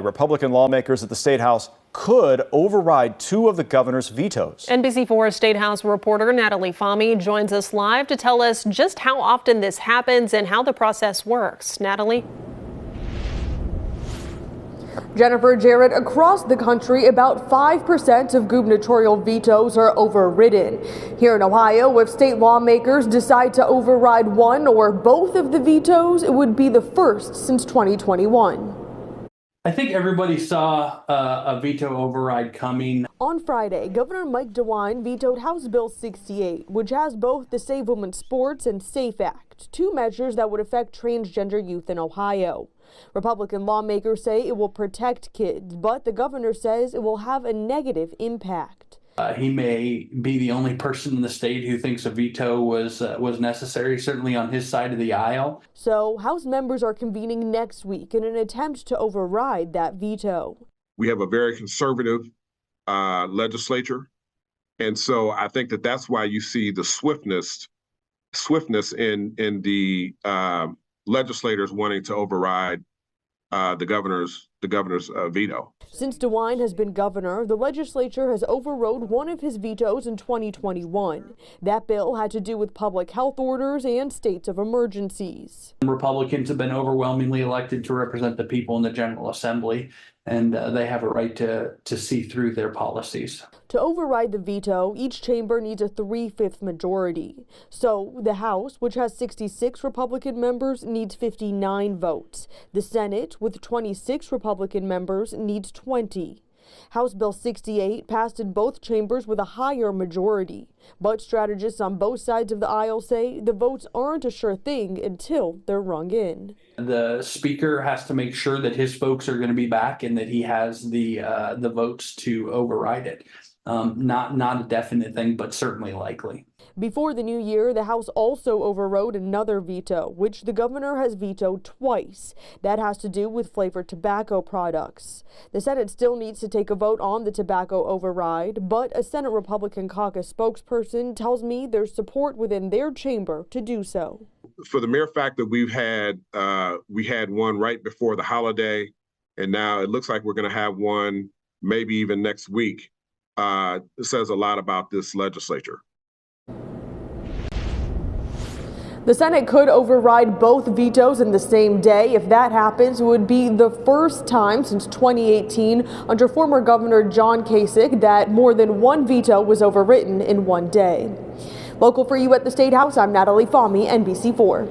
Republican lawmakers at the State House could override two of the governor's vetoes. NBC4 State House reporter Natalie Fahmy joins us live to tell us just how often this happens and how the process works. Natalie? Jennifer, Jared, across the country, about 5% of gubernatorial vetoes are overridden. Here in Ohio, if state lawmakers decide to override one or both of the vetoes, it would be the first since 2021. I think everybody saw a veto override coming. On Friday, Governor Mike DeWine vetoed House Bill 68, which has both the Save Women's Sports and SAFE Act, two measures that would affect transgender youth in Ohio. Republican lawmakers say it will protect kids, but the governor says it will have a negative impact. He may be the only person in the state who thinks a veto was necessary, certainly on his side of the aisle. So House members are convening next week in an attempt to override that veto. We have a very conservative legislature, and so I think that's why you see the swiftness in the legislators wanting to override the governor's veto. Since DeWine has been governor, the legislature has overrode one of his vetoes in 2021. That bill had to do with public health orders and states of emergencies. Republicans have been overwhelmingly elected to represent the people in the General Assembly, and they have a right to see through their policies. To override the veto, each chamber needs a 3/5 majority. So the House, which has 66 Republican members, needs 59 votes. The Senate, with 26 Republican members, needs 20. House Bill 68 passed in both chambers with a higher majority. But strategists on both sides of the aisle say the votes aren't a sure thing until they're rung in. The speaker has to make sure that his folks are going to be back and that he has the votes to override it. Not a definite thing, but certainly likely. Before the new year, the House also overrode another veto, which the governor has vetoed twice. That has to do with flavored tobacco products. The Senate still needs to take a vote on the tobacco override, but a Senate Republican caucus spokesperson tells me there's support within their chamber to do so. For the mere fact that we had one right before the holiday, and now it looks like we're going to have one maybe even next week, it says a lot about this legislature. The Senate could override both vetoes in the same day. If that happens, it would be the first time since 2018 under former Governor John Kasich that more than one veto was overwritten in one day. Local for you at the State House, I'm Natalie Fahmy, NBC4.